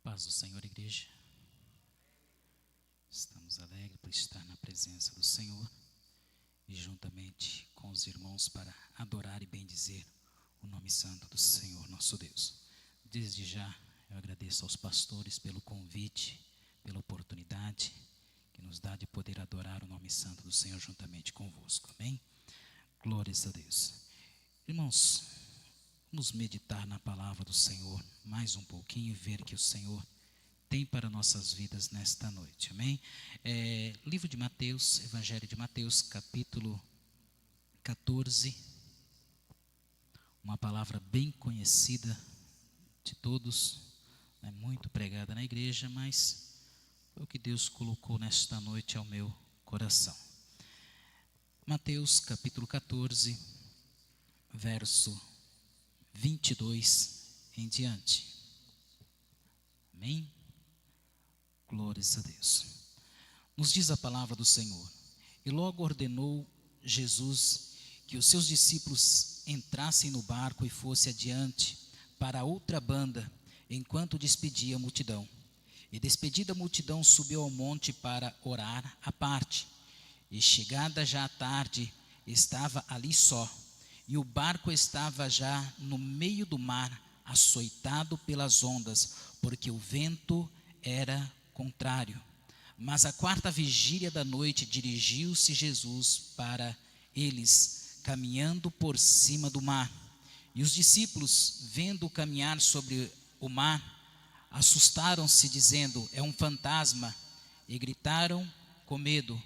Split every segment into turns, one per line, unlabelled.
Paz do Senhor, igreja. Estamos alegres por estar na presença do Senhor e juntamente com os irmãos para adorar e bendizer o nome santo do Senhor nosso Deus. Desde já eu agradeço aos pastores pelo convite, pela oportunidade que nos dá de poder adorar o nome santo do Senhor juntamente convosco. Amém? Glórias a Deus. Irmãos, vamos meditar na palavra do Senhor mais um pouquinho e ver que o Senhor tem para nossas vidas nesta noite, amém? Livro de Mateus, Evangelho de Mateus, capítulo 14, uma palavra bem conhecida de todos, é muito pregada na igreja, mas foi o que Deus colocou nesta noite ao meu coração. Mateus, capítulo 14, verso 22 em diante, amém? Glórias a Deus. Nos diz a palavra do Senhor: e logo ordenou Jesus que os seus discípulos entrassem no barco e fossem adiante para a outra banda, enquanto despedia a multidão. E despedida a multidão, subiu ao monte para orar à parte. E chegada já a tarde, estava ali só, e o barco estava já no meio do mar, açoitado pelas ondas, porque o vento era contrário. Mas à quarta vigília da noite dirigiu-se Jesus para eles, caminhando por cima do mar. E os discípulos, vendo-o caminhar sobre o mar, assustaram-se, dizendo: é um fantasma, e gritaram com medo.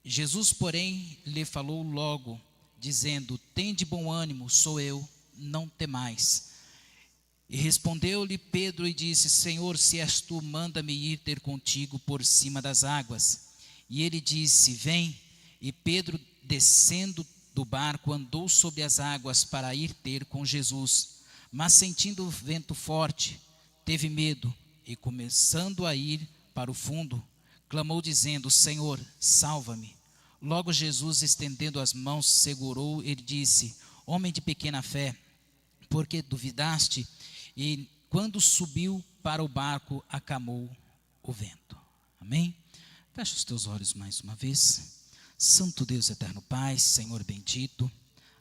Jesus, porém, lhe falou logo, dizendo: tende bom ânimo, sou eu, não temais. E respondeu-lhe Pedro e disse: Senhor, se és tu, manda-me ir ter contigo por cima das águas. E ele disse: vem. E Pedro, descendo do barco, andou sobre as águas para ir ter com Jesus. Mas sentindo o vento forte, teve medo, e começando a ir para o fundo, clamou dizendo: Senhor, salva-me. Logo Jesus, estendendo as mãos, segurou e disse: homem de pequena fé, por que duvidaste? E quando subiu para o barco, acalmou o vento. Amém? Fecha os teus olhos mais uma vez. Santo Deus, eterno Pai, Senhor bendito,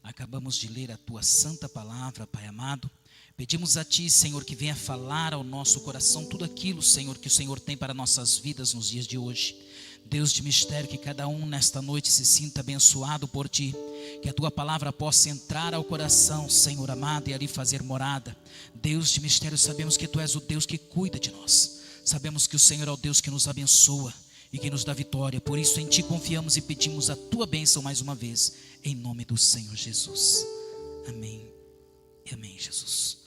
acabamos de ler a tua santa palavra, Pai amado. Pedimos a ti, Senhor, que venha falar ao nosso coração tudo aquilo, Senhor, que o Senhor tem para nossas vidas nos dias de hoje. Deus de mistério, que cada um nesta noite se sinta abençoado por ti, que a tua palavra possa entrar ao coração, Senhor amado, e ali fazer morada. Deus de mistério, sabemos que tu és o Deus que cuida de nós, sabemos que o Senhor é o Deus que nos abençoa e que nos dá vitória. Por isso em ti confiamos e pedimos a tua bênção mais uma vez, em nome do Senhor Jesus, amém e amém. Jesus,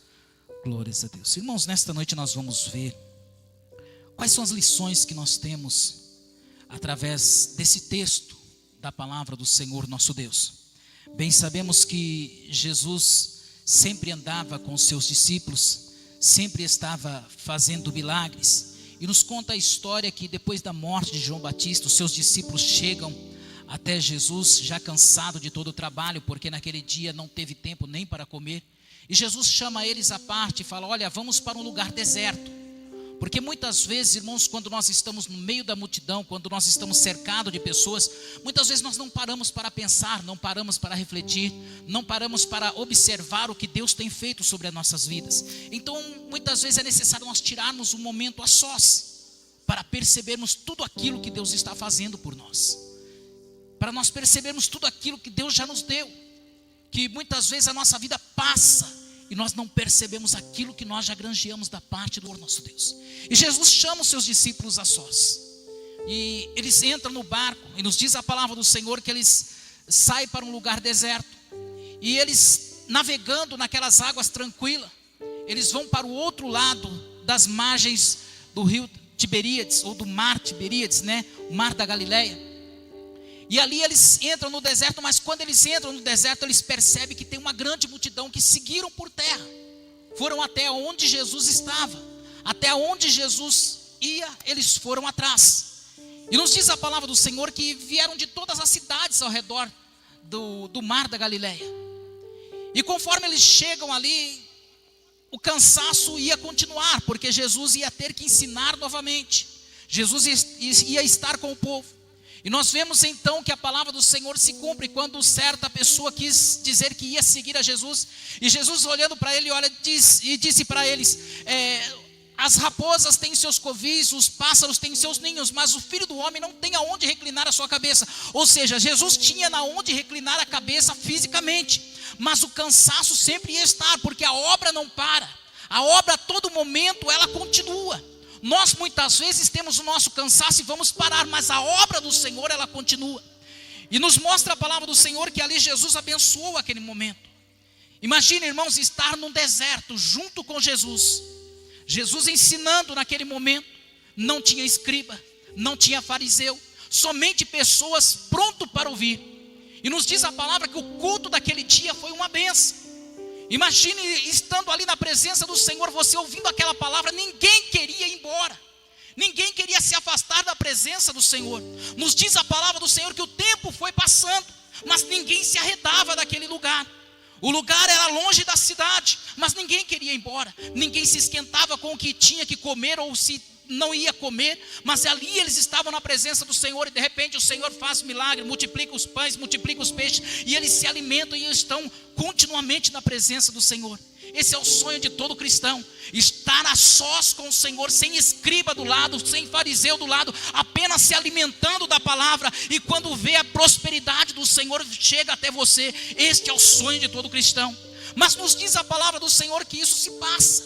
glórias a Deus. Irmãos, nesta noite nós vamos ver quais são as lições que nós temos através desse texto da palavra do Senhor nosso Deus. Bem sabemos que Jesus sempre andava com os seus discípulos, sempre estava fazendo milagres, e nos conta a história que depois da morte de João Batista, os seus discípulos chegam até Jesus já cansado de todo o trabalho, porque naquele dia não teve tempo nem para comer, e Jesus chama eles à parte e fala: olha, vamos para um lugar deserto. Porque muitas vezes, irmãos, quando nós estamos no meio da multidão, quando nós estamos cercados de pessoas, muitas vezes nós não paramos para pensar, não paramos para refletir, não paramos para observar o que Deus tem feito sobre as nossas vidas. Então, muitas vezes é necessário nós tirarmos um momento a sós, para percebermos tudo aquilo que Deus está fazendo por nós, para nós percebermos tudo aquilo que Deus já nos deu, que muitas vezes a nossa vida passa e nós não percebemos aquilo que nós já granjeamos da parte do nosso Deus. E Jesus chama os seus discípulos a sós, e eles entram no barco, e nos diz a palavra do Senhor que eles saem para um lugar deserto, e eles navegando naquelas águas tranquilas, eles vão para o outro lado das margens do rio Tiberíades, ou do mar Tiberíades, né? O mar da Galileia. E ali eles entram no deserto, mas quando eles entram no deserto, eles percebem que tem uma grande multidão que seguiram por terra. Foram até onde Jesus estava, até onde Jesus ia, eles foram atrás. E nos diz a palavra do Senhor que vieram de todas as cidades ao redor do mar da Galileia. E conforme eles chegam ali, o cansaço ia continuar, porque Jesus ia ter que ensinar novamente. Jesus ia estar com o povo. E nós vemos então que a palavra do Senhor se cumpre quando certa pessoa quis dizer que ia seguir a Jesus. E Jesus, olhando para ele, disse para eles: as raposas têm seus covis, os pássaros têm seus ninhos, mas o Filho do Homem não tem aonde reclinar a sua cabeça. Ou seja, Jesus tinha aonde reclinar a cabeça fisicamente, mas o cansaço sempre ia estar, porque a obra não para. A obra a todo momento ela continua. Nós muitas vezes temos o nosso cansaço e vamos parar, mas a obra do Senhor ela continua. E nos mostra a palavra do Senhor que ali Jesus abençoou aquele momento. Imagine, irmãos, estar num deserto junto com Jesus. Jesus ensinando naquele momento. Não tinha escriba, não tinha fariseu, somente pessoas prontas para ouvir. E nos diz a palavra que o culto daquele dia foi uma bênção. Imagine estando ali na presença do Senhor, você ouvindo aquela palavra, ninguém queria ir embora. Ninguém queria se afastar da presença do Senhor. Nos diz a palavra do Senhor que o tempo foi passando, mas ninguém se arredava daquele lugar. O lugar era longe da cidade, mas ninguém queria ir embora. Ninguém se esquentava com o que tinha que comer ou se não ia comer, mas ali eles estavam na presença do Senhor. E de repente o Senhor faz milagre, multiplica os pães, multiplica os peixes, e eles se alimentam e estão continuamente na presença do Senhor. Esse é o sonho de todo cristão, estar a sós com o Senhor, sem escriba do lado, sem fariseu do lado, apenas se alimentando da palavra. E quando vê a prosperidade do Senhor chega até você, este é o sonho de todo cristão. Mas nos diz a palavra do Senhor que isso se passa.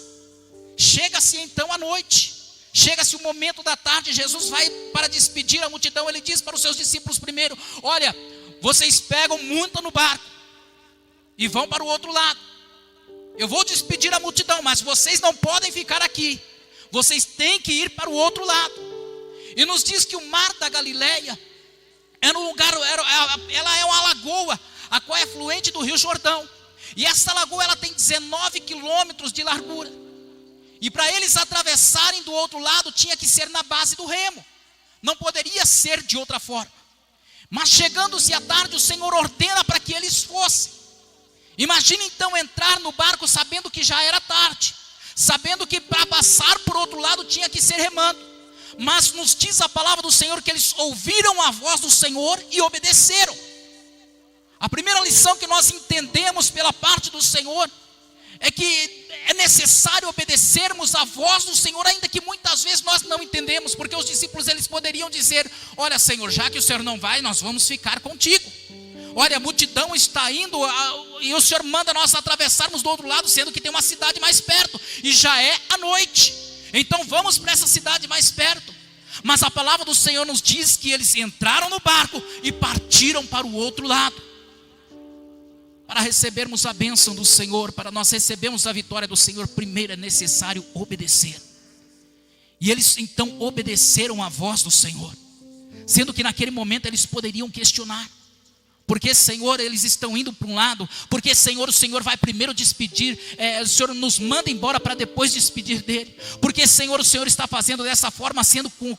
Chega-se então a noite, chega-se o momento da tarde, Jesus vai para despedir a multidão. Ele diz para os seus discípulos primeiro: olha, vocês pegam muito no barco e vão para o outro lado. Eu vou despedir a multidão, mas vocês não podem ficar aqui. Vocês têm que ir para o outro lado. E nos diz que o mar da Galileia era um lugar, ela é uma lagoa, a qual é fluente do Rio Jordão. E essa lagoa ela tem 19 quilômetros de largura. E para eles atravessarem do outro lado tinha que ser na base do remo. Não poderia ser de outra forma. Mas chegando-se à tarde, o Senhor ordena para que eles fossem. Imagine então entrar no barco sabendo que já era tarde, sabendo que para passar por outro lado tinha que ser remando. Mas nos diz a palavra do Senhor que eles ouviram a voz do Senhor e obedeceram. A primeira lição que nós entendemos pela parte do Senhor é que é necessário obedecermos a voz do Senhor, ainda que muitas vezes nós não entendemos, porque os discípulos eles poderiam dizer: olha, Senhor, já que o Senhor não vai, nós vamos ficar contigo. Olha, a multidão está indo e o Senhor manda nós atravessarmos do outro lado, sendo que tem uma cidade mais perto e já é a noite. Então vamos para essa cidade mais perto. Mas a palavra do Senhor nos diz que eles entraram no barco e partiram para o outro lado. Para recebermos a bênção do Senhor, para nós recebermos a vitória do Senhor, primeiro é necessário obedecer. E eles então obedeceram a voz do Senhor, sendo que naquele momento eles poderiam questionar: porque, Senhor, eles estão indo para um lado? Porque, Senhor, o Senhor vai primeiro despedir, o Senhor nos manda embora para depois despedir dele? Porque, Senhor, o Senhor está fazendo dessa forma, sendo com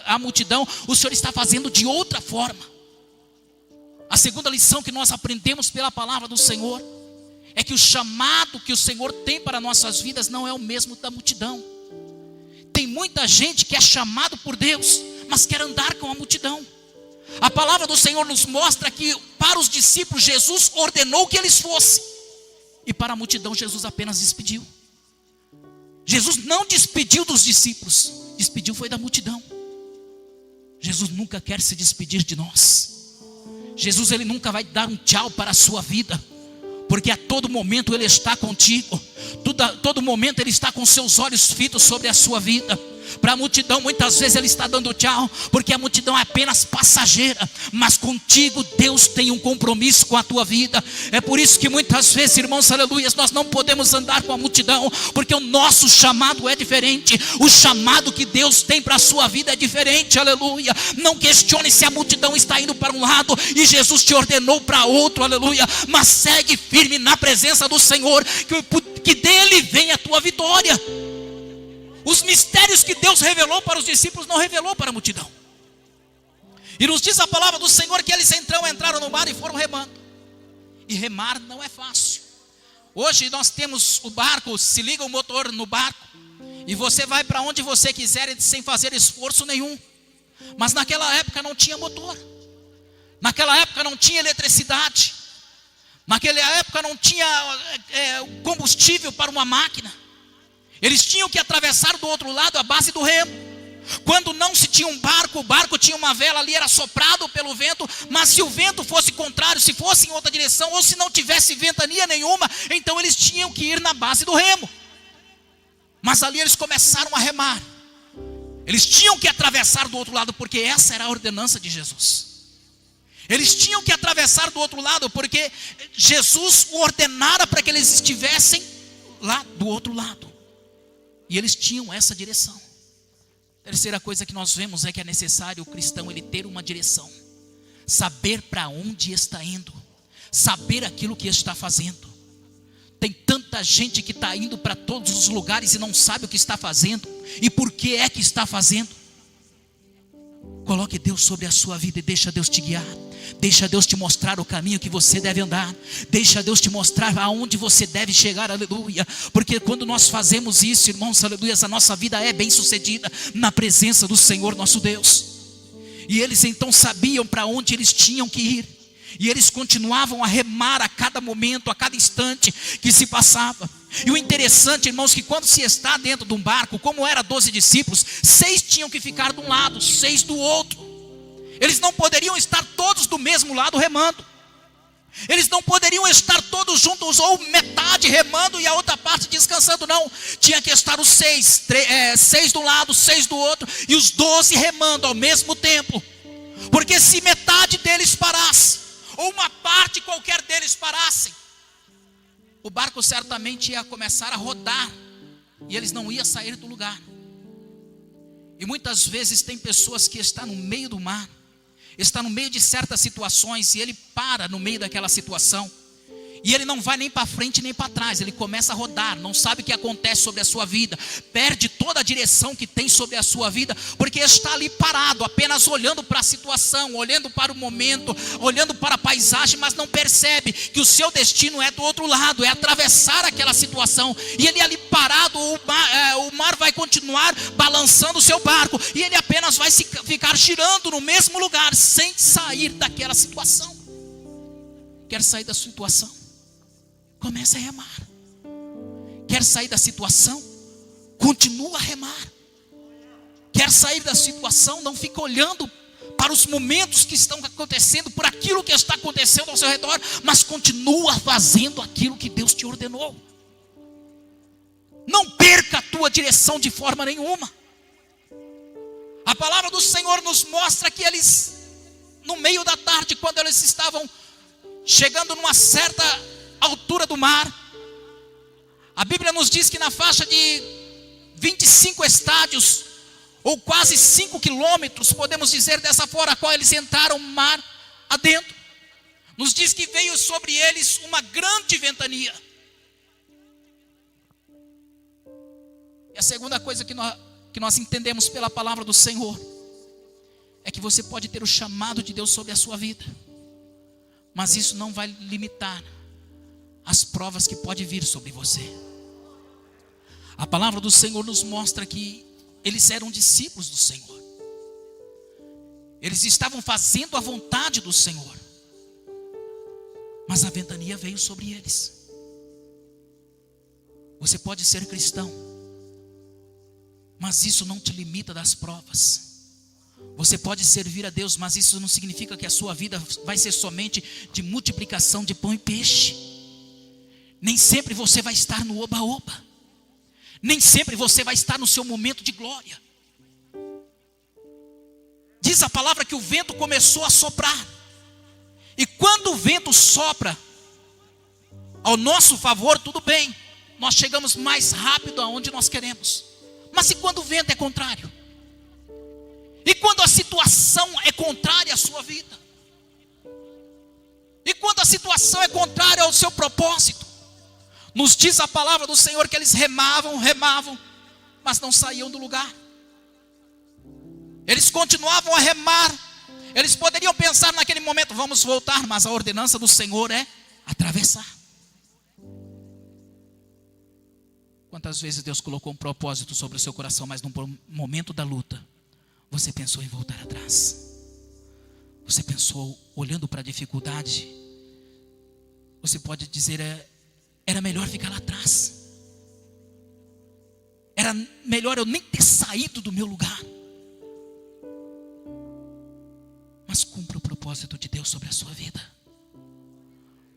a multidão, o Senhor está fazendo de outra forma. A segunda lição que nós aprendemos pela palavra do Senhor é que o chamado que o Senhor tem para nossas vidas não é o mesmo da multidão. Tem muita gente que é chamado por Deus, mas quer andar com a multidão. A palavra do Senhor nos mostra que para os discípulos Jesus ordenou que eles fossem, e para a multidão Jesus apenas despediu. Jesus não despediu dos discípulos, despediu foi da multidão. Jesus nunca quer se despedir de nós. Jesus ele nunca vai dar um tchau para a sua vida, porque a todo momento ele está contigo. Todo momento ele está com seus olhos fitos sobre a sua vida. Para a multidão muitas vezes ele está dando tchau, porque a multidão é apenas passageira, mas contigo Deus tem um compromisso com a tua vida. É por isso que muitas vezes, irmãos, aleluias, nós não podemos andar com a multidão, porque o nosso chamado é diferente. O chamado que Deus tem para a sua vida é diferente, aleluia. Não questione se a multidão está indo para um lado e Jesus te ordenou para outro, aleluia. Mas segue firme na presença do Senhor, que dele vem a tua vitória. Os mistérios que Deus revelou para os discípulos não revelou para a multidão. E nos diz a palavra do Senhor que eles entraram no mar e foram remando. E remar não é fácil. Hoje nós temos o barco, se liga o motor no barco e você vai para onde você quiser sem fazer esforço nenhum. Mas naquela época não tinha motor, naquela época não tinha eletricidade, naquela época não tinha combustível para uma máquina. Eles tinham que atravessar do outro lado à base do remo. Quando não se tinha um barco, o barco tinha uma vela ali, era soprado pelo vento. Mas se o vento fosse contrário, se fosse em outra direção, ou se não tivesse ventania nenhuma, então eles tinham que ir na base do remo. Mas ali eles começaram a remar. Eles tinham que atravessar do outro lado, porque essa era a ordenança de Jesus. Eles tinham que atravessar do outro lado, porque Jesus o ordenara para que eles estivessem lá do outro lado. E eles tinham essa direção. Terceira coisa que nós vemos é que é necessário o cristão ele ter uma direção, saber para onde está indo, saber aquilo que está fazendo. Tem tanta gente que está indo para todos os lugares e não sabe o que está fazendo e por que é que está fazendo. Coloque Deus sobre a sua vida e deixa Deus te guiar. Deixa Deus te mostrar o caminho que você deve andar. Deixa Deus te mostrar aonde você deve chegar, aleluia. Porque quando nós fazemos isso, irmãos, aleluia, a nossa vida é bem sucedida na presença do Senhor nosso Deus. E eles então sabiam para onde eles tinham que ir. E eles continuavam a remar a cada momento, a cada instante que se passava. E o interessante, irmãos, que quando se está dentro de um barco, como era 12 discípulos, 6 tinham que ficar de um lado, 6 do outro. Eles não poderiam estar todos do mesmo lado remando. Eles não poderiam estar todos juntos, ou metade remando e a outra parte descansando, não. Tinha que estar os 6 de um lado, 6 do outro, e os 12 remando ao mesmo tempo. Porque se metade deles parasse, ou uma parte qualquer deles parassem, o barco certamente ia começar a rodar, e eles não iam sair do lugar. E muitas vezes tem pessoas que estão no meio do mar, está no meio de certas situações, e ele para no meio daquela situação, e ele não vai nem para frente nem para trás, ele começa a rodar, não sabe o que acontece sobre a sua vida, perde toda a direção que tem sobre a sua vida, porque está ali parado, apenas olhando para a situação, olhando para o momento, olhando para a paisagem, mas não percebe que o seu destino é do outro lado, é atravessar aquela situação. E ele ali parado, o mar vai continuar balançando o seu barco, e ele apenas vai ficar girando no mesmo lugar, sem sair daquela situação. Quer sair da situação? Comece a remar. Quer sair da situação? Continua a remar. Quer sair da situação? Não fica olhando para os momentos que estão acontecendo, por aquilo que está acontecendo ao seu redor, mas continua fazendo aquilo que Deus te ordenou. Não perca a tua direção de forma nenhuma. A palavra do Senhor nos mostra que eles, no meio da tarde, quando eles estavam chegando numa certa altura do mar, a Bíblia nos diz que na faixa de 25 estádios, ou quase 5 quilômetros, podemos dizer dessa forma, a qual eles entraram mar adentro. Nos diz que veio sobre eles uma grande ventania. E a segunda coisa que nós entendemos pela palavra do Senhor é que você pode ter o chamado de Deus sobre a sua vida, mas isso não vai limitar as provas que pode vir sobre você. A palavra do Senhor nos mostra que eles eram discípulos do Senhor. Eles estavam fazendo a vontade do Senhor, mas a ventania veio sobre eles. Você pode ser cristão, mas isso não te limita das provas. Você pode servir a Deus, mas isso não significa que a sua vida vai ser somente de multiplicação de pão e peixe. Nem sempre você vai estar no oba-oba. Nem sempre você vai estar no seu momento de glória. Diz a palavra que o vento começou a soprar. E quando o vento sopra ao nosso favor, tudo bem, nós chegamos mais rápido aonde nós queremos. Mas e quando o vento é contrário? E quando a situação é contrária à sua vida? E quando a situação é contrária ao seu propósito? Nos diz a palavra do Senhor que eles remavam, mas não saíam do lugar. Eles continuavam a remar. Eles poderiam pensar naquele momento, vamos voltar, mas a ordenança do Senhor é atravessar. Quantas vezes Deus colocou um propósito sobre o seu coração, mas no momento da luta, você pensou em voltar atrás? Você pensou, olhando para a dificuldade, você pode dizer, era melhor ficar lá atrás. Era melhor eu nem ter saído do meu lugar. Mas cumpra o propósito de Deus sobre a sua vida.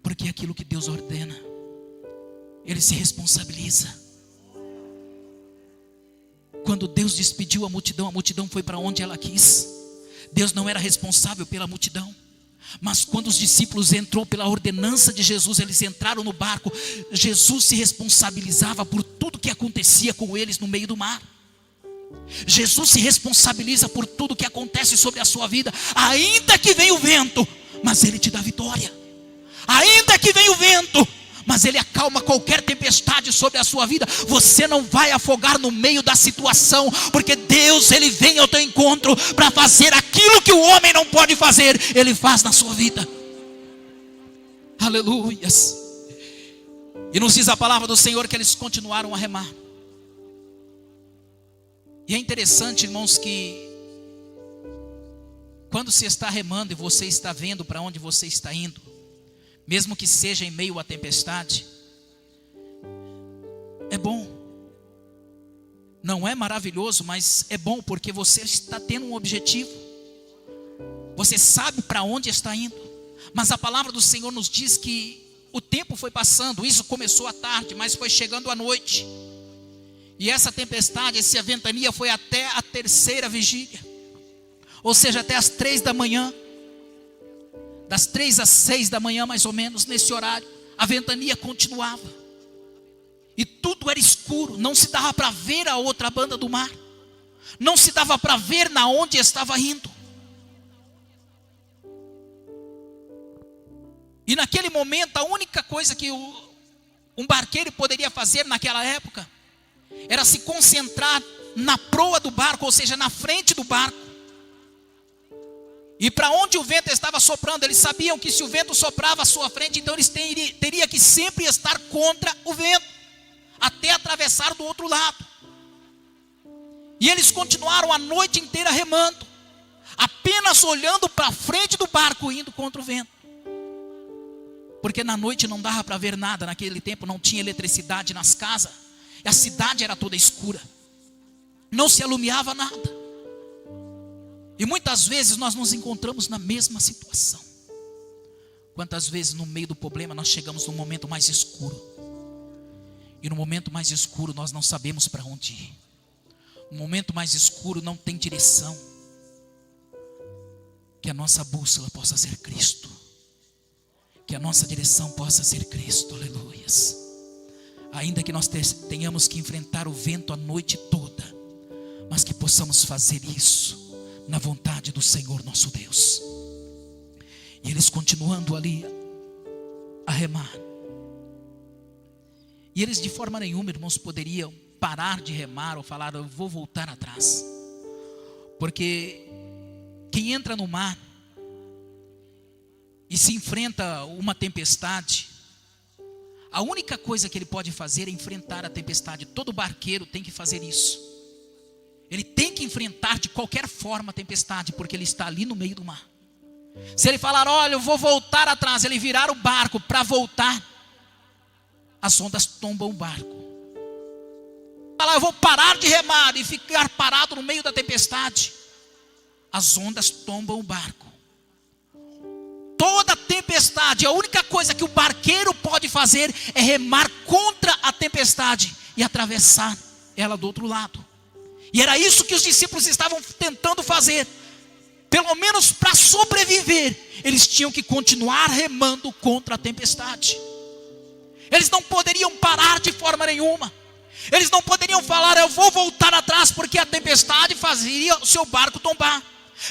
Porque aquilo que Deus ordena, Ele se responsabiliza. Quando Deus despediu a multidão foi para onde ela quis. Deus não era responsável pela multidão. Mas quando os discípulos entrou pela ordenança de Jesus, eles entraram no barco. Jesus se responsabilizava por tudo que acontecia com eles no meio do mar. Jesus se responsabiliza por tudo que acontece sobre a sua vida. Ainda que venha o vento, mas Ele te dá vitória. Ainda que venha o vento, mas Ele acalma qualquer tempestade sobre a sua vida. Você não vai afogar no meio da situação, porque Deus, Ele vem ao teu encontro para fazer aquilo que o homem não pode fazer, Ele faz na sua vida. Aleluias. E nos diz a palavra do Senhor que eles continuaram a remar. E é interessante, irmãos, que quando você está remando e você está vendo para onde você está indo, mesmo que seja em meio à tempestade, é bom. Não é maravilhoso, mas é bom, porque você está tendo um objetivo. Você sabe para onde está indo. Mas a palavra do Senhor nos diz que o tempo foi passando. Isso começou à tarde, mas foi chegando à noite. E essa tempestade, essa ventania foi até a terceira vigília. Ou seja, até as 3 da manhã. Das 3 às 6 da manhã, mais ou menos, nesse horário, a ventania continuava. E tudo era escuro, não se dava para ver a outra banda do mar. Não se dava para ver na onde estava indo. E naquele momento, a única coisa que um barqueiro poderia fazer naquela época era se concentrar na proa do barco, ou seja, na frente do barco. E para onde o vento estava soprando, eles sabiam que se o vento soprava à sua frente, então eles teriam que sempre estar contra o vento, até atravessar do outro lado. E eles continuaram a noite inteira remando, apenas olhando para a frente do barco, indo contra o vento. Porque na noite não dava para ver nada, naquele tempo não tinha eletricidade nas casas, e a cidade era toda escura, não se alumiava nada. E muitas vezes nós nos encontramos na mesma situação. Quantas vezes no meio do problema nós chegamos num momento mais escuro, e no momento mais escuro nós não sabemos para onde ir. No momento mais escuro não tem direção. Que a nossa bússola possa ser Cristo, que a nossa direção possa ser Cristo, aleluias. Ainda que nós tenhamos que enfrentar o vento a noite toda, mas que possamos fazer isso na vontade do Senhor nosso Deus. E eles continuando ali a remar. E eles de forma nenhuma, irmãos, poderiam parar de remar ou falar, eu vou voltar atrás. Porque quem entra no mar e se enfrenta uma tempestade, a única coisa que ele pode fazer é enfrentar a tempestade. Todo barqueiro tem que fazer isso. Ele tem que enfrentar de qualquer forma a tempestade, porque ele está ali no meio do mar. Se ele falar, olha, eu vou voltar atrás, ele virar o barco para voltar, as ondas tombam o barco. Falar, eu vou parar de remar e ficar parado no meio da tempestade, as ondas tombam o barco. Toda tempestade, a única coisa que o barqueiro pode fazer é remar contra a tempestade e atravessar ela do outro lado. E era isso que os discípulos estavam tentando fazer. Pelo menos para sobreviver, eles tinham que continuar remando contra a tempestade. Eles não poderiam parar de forma nenhuma. Eles não poderiam falar, eu vou voltar atrás, porque a tempestade fazia o seu barco tombar.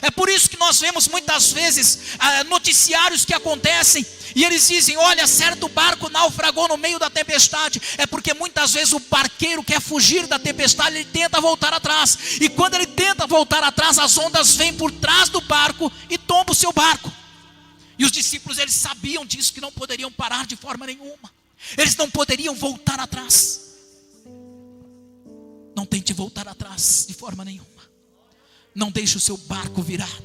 É por isso que nós vemos muitas vezes noticiários que acontecem e eles dizem, olha, certo barco naufragou no meio da tempestade. É porque muitas vezes o barqueiro quer fugir da tempestade, ele tenta voltar atrás. E quando ele tenta voltar atrás, as ondas vêm por trás do barco e tombam o seu barco. E os discípulos, eles sabiam disso, que não poderiam parar de forma nenhuma. Eles não poderiam voltar atrás. Não tente voltar atrás de forma nenhuma. Não deixe o seu barco virar.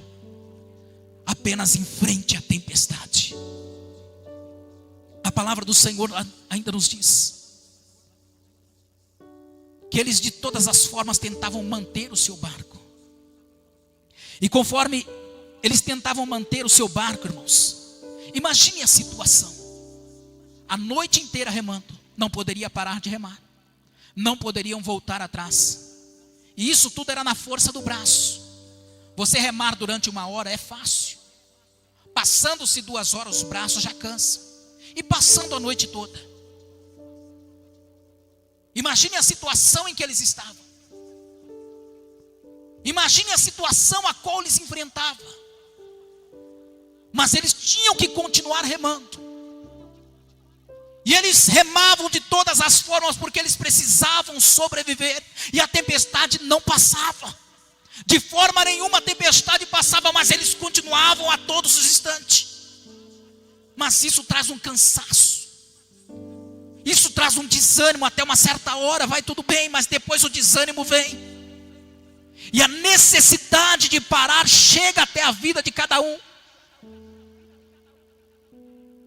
Apenas enfrente a tempestade. A palavra do Senhor ainda nos diz que eles de todas as formas tentavam manter o seu barco. E conforme eles tentavam manter o seu barco, irmãos, imagine a situação. A noite inteira remando, não poderia parar de remar, não poderiam voltar atrás. E isso tudo era na força do braço. Você remar durante 1 hora é fácil. Passando-se 2 horas, os braços já cansam. E passando a noite toda. Imagine a situação em que eles estavam. Imagine a situação a qual eles enfrentavam. Mas eles tinham que continuar remando. E eles remavam de todas as formas, porque eles precisavam sobreviver. E a tempestade não passava. De forma nenhuma a tempestade passava, mas eles continuavam a todos os instantes. Mas isso traz um cansaço. Isso traz um desânimo. Até uma certa hora vai tudo bem, mas depois o desânimo vem. E a necessidade de parar chega até a vida de cada um.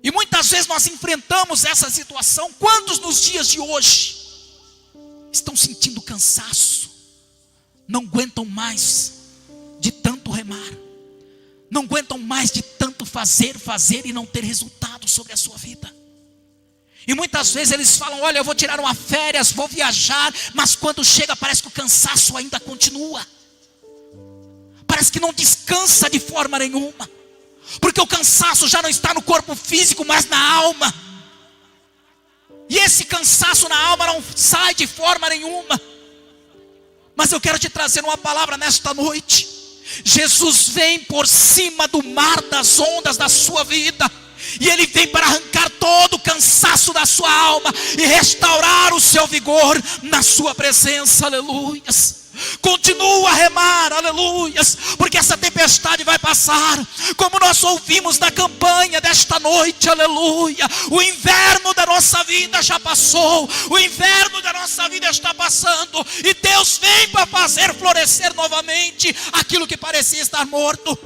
E muitas vezes nós enfrentamos essa situação. Quantos nos dias de hoje estão sentindo cansaço? Não aguentam mais de tanto remar. Não aguentam mais de tanto fazer e não ter resultado sobre a sua vida. E muitas vezes eles falam: olha, eu vou tirar uma férias, vou viajar. Mas quando chega parece que o cansaço ainda continua. Parece que não descansa de forma nenhuma. Porque o cansaço já não está no corpo físico, mas na alma. E esse cansaço na alma não sai de forma nenhuma. Mas eu quero te trazer uma palavra nesta noite. Jesus vem por cima do mar das ondas da sua vida. E Ele vem para arrancar todo o cansaço da sua alma e restaurar o seu vigor na sua presença, aleluias. Continua a remar, aleluias, porque essa tempestade vai passar. Como nós ouvimos na campanha desta noite, aleluia. O inverno da nossa vida já passou. O inverno da nossa vida está passando. E Deus vem para fazer florescer novamente aquilo que parecia estar morto.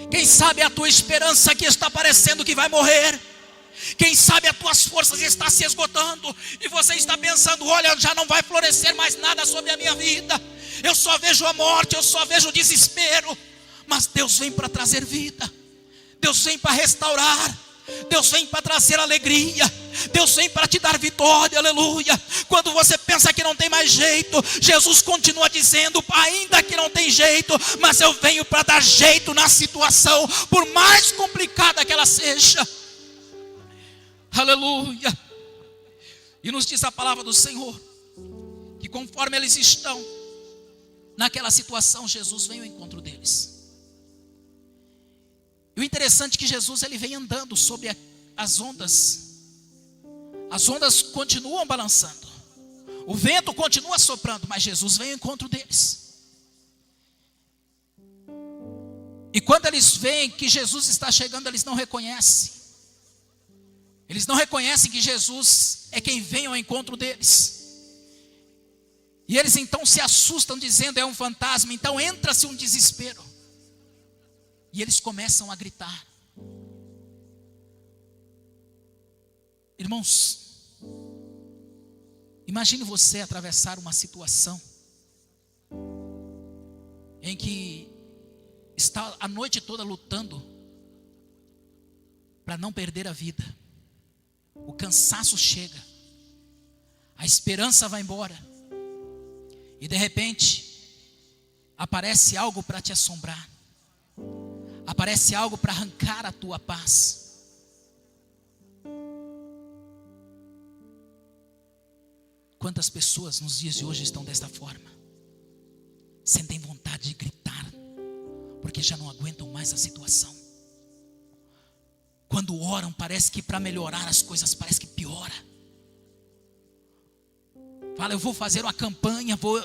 Quem sabe a tua esperança que está parecendo que vai morrer. Quem sabe as tuas forças estão se esgotando. E você está pensando: olha, já não vai florescer mais nada sobre a minha vida. Eu só vejo a morte, eu só vejo o desespero. Mas Deus vem para trazer vida. Deus vem para restaurar. Deus vem para trazer alegria. Deus vem para te dar vitória, aleluia. Quando você pensa que não tem mais jeito, Jesus continua dizendo: ainda que não tem jeito, mas eu venho para dar jeito na situação, por mais complicada que ela seja. Aleluia. E nos diz a palavra do Senhor que conforme eles estão naquela situação, Jesus vem ao encontro deles. E o interessante é que Jesus ele vem andando sobre as ondas. As ondas continuam balançando. O vento continua soprando, mas Jesus vem ao encontro deles. E quando eles veem que Jesus está chegando, eles não reconhecem. Eles não reconhecem que Jesus é quem vem ao encontro deles. E eles então se assustam dizendo: é um fantasma. Então entra-se um desespero. E eles começam a gritar. Irmãos, imagine você atravessar uma situação em que está a noite toda lutando para não perder a vida. O cansaço chega, a esperança vai embora, e de repente aparece algo para te assombrar. Aparece algo para arrancar a tua paz. Quantas pessoas nos dias de hoje estão desta forma? Sentem vontade de gritar, porque já não aguentam mais a situação. Quando oram, parece que para melhorar as coisas, parece que piora. Fala: eu vou fazer uma campanha, vou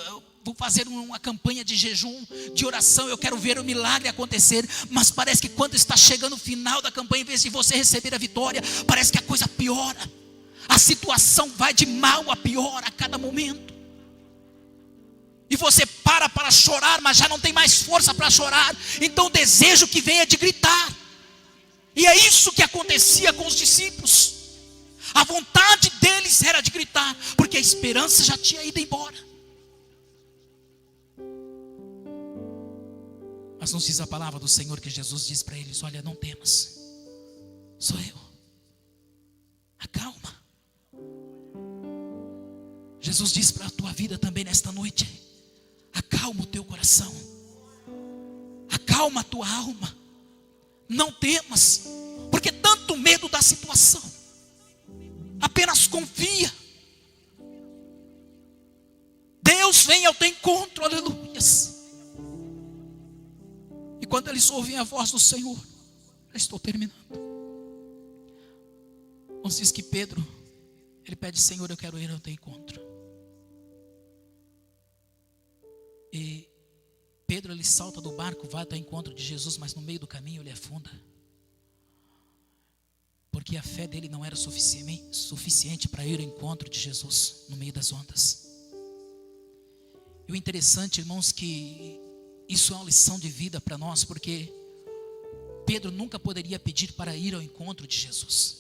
fazer uma campanha de jejum, de oração, eu quero ver o milagre acontecer. Mas parece que quando está chegando o final da campanha, em vez de você receber a vitória, parece que a coisa piora. A situação vai de mal a pior a cada momento. você para chorar, mas já não tem mais força para chorar. Então o desejo que vem é de gritar. E é isso que acontecia com os discípulos. A vontade deles era de gritar, porque a esperança já tinha ido embora. Mas nos diz a palavra do Senhor que Jesus diz para eles: olha, não temas, sou eu, acalma. Jesus diz para a tua vida também nesta noite: acalma o teu coração, acalma a tua alma, não temas, porque tanto medo da situação, apenas confia. Deus vem ao teu encontro, aleluias. E quando eles ouvem a voz do Senhor, eu estou terminando. Nos diz que Pedro, ele pede: Senhor, eu quero ir ao teu encontro. E Pedro, ele salta do barco, vai ao encontro de Jesus, mas no meio do caminho ele afunda. Porque a fé dele não era suficiente para ir ao encontro de Jesus no meio das ondas. E o interessante, irmãos, que isso é uma lição de vida para nós, porque Pedro nunca poderia pedir para ir ao encontro de Jesus.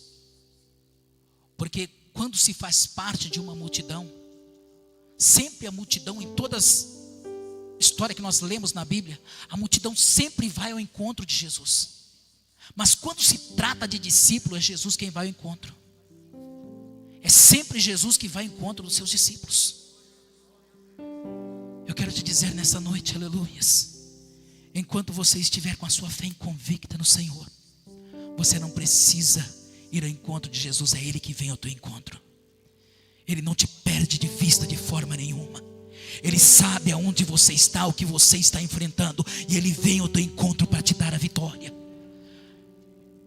Porque quando se faz parte de uma multidão, sempre a multidão, em todas as histórias que nós lemos na Bíblia, a multidão sempre vai ao encontro de Jesus. Mas quando se trata de discípulo, é Jesus quem vai ao encontro. É sempre Jesus que vai ao encontro dos seus discípulos. Eu quero te dizer nessa noite, aleluias, enquanto você estiver com a sua fé convicta no Senhor, você não precisa ir ao encontro de Jesus, é Ele que vem ao teu encontro. Ele não te perde de vista de forma nenhuma. Ele sabe aonde você está, o que você está enfrentando, e Ele vem ao teu encontro para te dar a vitória.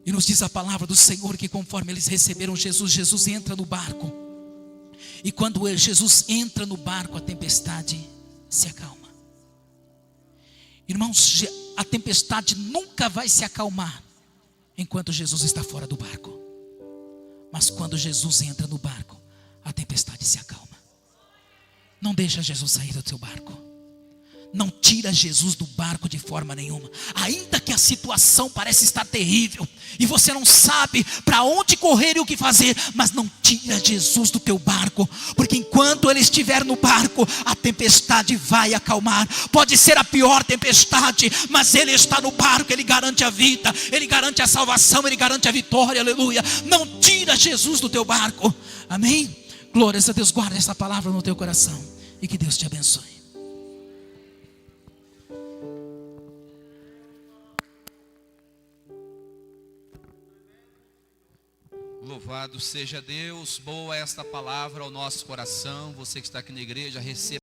E nos diz a palavra do Senhor que conforme eles receberam Jesus, Jesus entra no barco. E quando Jesus entra no barco, a tempestade se acalma. Irmãos, a tempestade nunca vai se acalmar enquanto Jesus está fora do barco. Mas quando Jesus entra no barco, a tempestade se acalma. Não deixa Jesus sair do teu barco. Não tira Jesus do barco de forma nenhuma. Ainda que a situação pareça estar terrível e você não sabe para onde correr e o que fazer, mas não tira Jesus do teu barco, porque enquanto Ele estiver no barco, a tempestade vai acalmar. Pode ser a pior tempestade, mas Ele está no barco. Ele garante a vida, Ele garante a salvação, Ele garante a vitória, aleluia. Não tira Jesus do teu barco, amém? Glórias a Deus. Guarda essa palavra no teu coração e que Deus te abençoe.
Louvado seja Deus. Boa esta palavra ao nosso coração. Você que está aqui na igreja, receba.